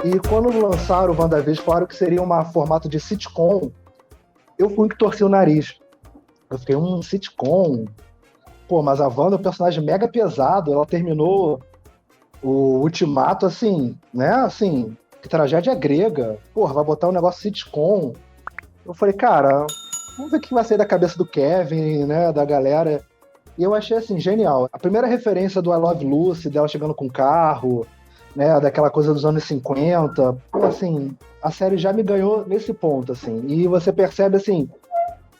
E quando lançaram o WandaVision, falaram que seria um formato de sitcom, eu fui que torci o nariz. Eu fiquei, sitcom? Pô, mas a Wanda é um personagem mega pesado, ela terminou o Ultimato, assim, né, assim, que tragédia grega. Porra, vai botar um negócio sitcom. Eu falei, cara, vamos ver o que vai sair da cabeça do Kevin, né, da galera. E eu achei, assim, genial. A primeira referência do I Love Lucy, dela chegando com o carro, né, daquela coisa dos anos 50. Pô, assim, a série já me ganhou nesse ponto, assim. E você percebe, assim,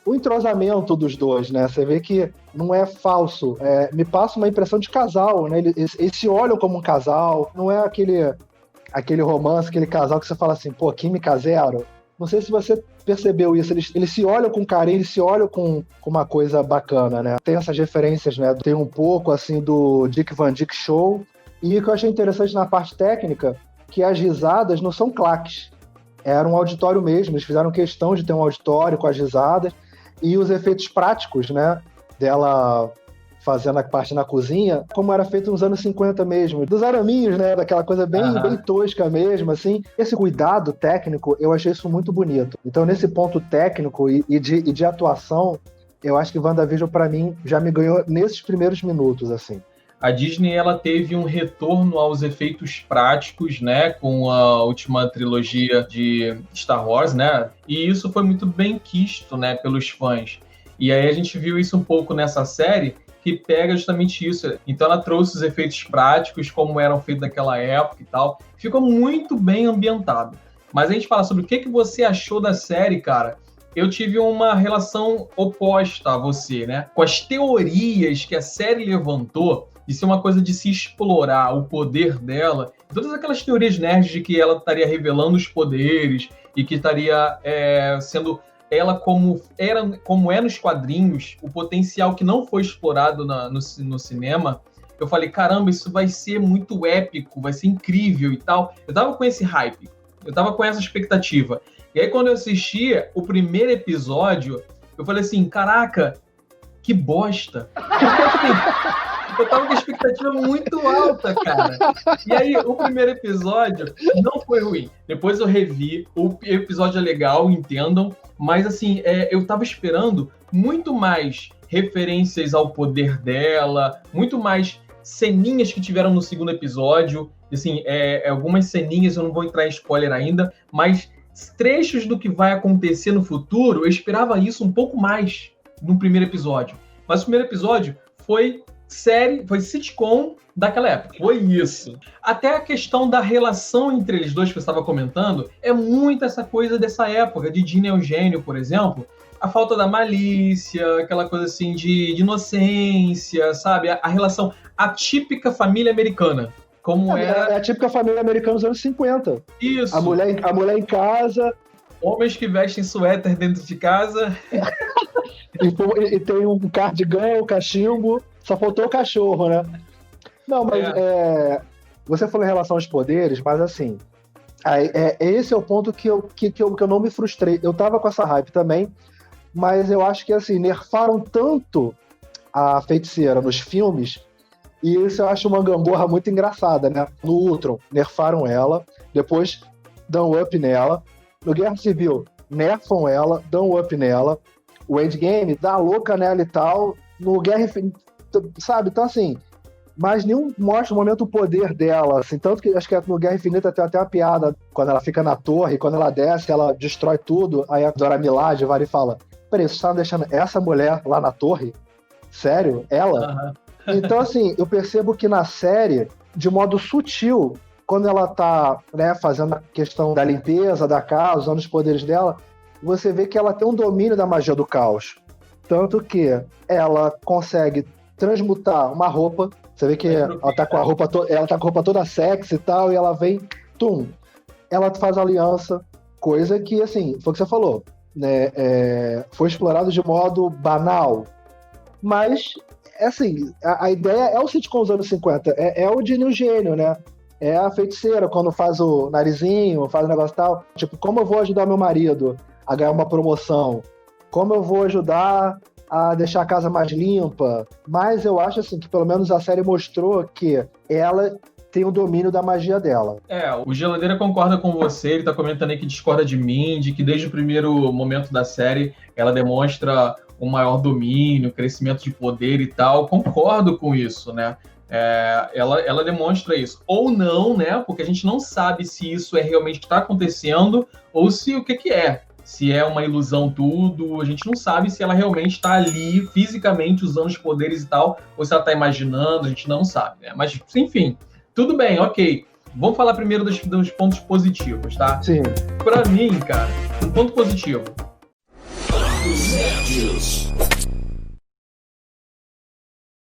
o entrosamento dos dois, né? Você vê que não é falso. Me passa uma impressão de casal, né? Eles se olham como um casal. Não é aquele romance, aquele casal que você fala assim, pô, química zero. Não sei se você percebeu isso. Eles se olham com carinho, eles se olham com uma coisa bacana, né? Tem essas referências, né? Tem um pouco, assim, do Dick Van Dyke Show. E o que eu achei interessante na parte técnica, que as risadas não são claques. Era um auditório mesmo. Eles fizeram questão de ter um auditório com as risadas. E os efeitos práticos, né? Dela fazendo a parte na cozinha, como era feito nos anos 50 mesmo. Dos araminhos, né? Daquela coisa bem tosca mesmo, assim. Esse cuidado técnico, eu achei isso muito bonito. Então, nesse ponto técnico e de atuação, eu acho que WandaVision, pra mim, já me ganhou nesses primeiros minutos, assim. A Disney, ela teve um retorno aos efeitos práticos, né, com a última trilogia de Star Wars, né, e isso foi muito bem quisto, né, pelos fãs. E aí a gente viu isso um pouco nessa série, que pega justamente isso. Então ela trouxe os efeitos práticos, como eram feitos naquela época e tal. Ficou muito bem ambientado. Mas a gente fala sobre o que você achou da série, cara. Eu tive uma relação oposta a você, né, com as teorias que a série levantou. Isso é uma coisa de se explorar o poder dela. Todas aquelas teorias nerds de que ela estaria revelando os poderes e que estaria sendo ela como é nos quadrinhos, o potencial que não foi explorado no cinema. Eu falei, caramba, isso vai ser muito épico, vai ser incrível e tal. Eu tava com esse hype, eu tava com essa expectativa. E aí quando eu assisti o primeiro episódio, eu falei assim, caraca, que bosta. Eu tava com a expectativa muito alta, cara. E aí, o primeiro episódio não foi ruim. Depois eu revi, o episódio é legal, entendam, mas assim, eu tava esperando muito mais referências ao poder dela, muito mais ceninhas que tiveram no segundo episódio, assim, algumas ceninhas, eu não vou entrar em spoiler ainda, mas trechos do que vai acontecer no futuro, eu esperava isso um pouco mais no primeiro episódio. Mas o primeiro episódio foi sitcom daquela época. Foi isso. Até a questão da relação entre eles dois que você estava comentando é muito essa coisa dessa época, de Dina e Eugênio, por exemplo. A falta da malícia, aquela coisa assim de inocência, sabe? A relação, a típica família americana. Como era... É a típica família americana dos anos 50. Isso. A mulher em casa. Homens que vestem suéter dentro de casa. E tem um cardigan, um cachimbo. Só faltou o cachorro, né? Não, mas você falou em relação aos poderes, mas assim, esse é o ponto que eu não me frustrei. Eu tava com essa hype também, mas eu acho que assim, nerfaram tanto a feiticeira nos filmes, e isso eu acho uma gangorra muito engraçada, né? No Ultron, nerfaram ela, depois dão up nela. No Guerra Civil, nerfam ela, dão up nela. O Endgame dá louca nela e tal. No Guerra Infinita, sabe? Então, assim, mas nenhum mostra o momento o poder dela, assim, tanto que acho que no Guerra Infinita tem até uma piada, quando ela fica na torre, quando ela desce, ela destrói tudo, aí a Dora Milaje vai e fala, peraí, você tá deixando essa mulher lá na torre? Sério? Ela? Então, assim, eu percebo que na série, de modo sutil, quando ela tá, né, fazendo a questão da limpeza da casa, usando os poderes dela, você vê que ela tem um domínio da magia do caos. Tanto que ela consegue transmutar uma roupa. Você vê que ela tá com a roupa toda sexy e tal, e ela vem, ela faz aliança, coisa que, assim, foi o que você falou, né? Foi explorado de modo banal. Mas, assim, a ideia é o sitcom dos anos 50, é o Dino Gênio, né? É a feiticeira, quando faz o narizinho, faz o negócio e tal. Tipo, como eu vou ajudar meu marido a ganhar uma promoção? Como eu vou ajudar a deixar a casa mais limpa? Mas eu acho assim que pelo menos a série mostrou que ela tem o domínio da magia dela. O Geladeira concorda com você, ele tá comentando aí que discorda de Mindy, que desde o primeiro momento da série ela demonstra um maior domínio, crescimento de poder e tal. Concordo com isso, né? Ela demonstra isso. Ou não, né? Porque a gente não sabe se isso é realmente o que está acontecendo ou se o que é. Se é uma ilusão tudo, a gente não sabe se ela realmente está ali fisicamente usando os poderes e tal, ou se ela está imaginando, a gente não sabe, né? Mas, enfim, tudo bem, ok. Vamos falar primeiro dos pontos positivos, tá? Sim. Pra mim, cara, um ponto positivo.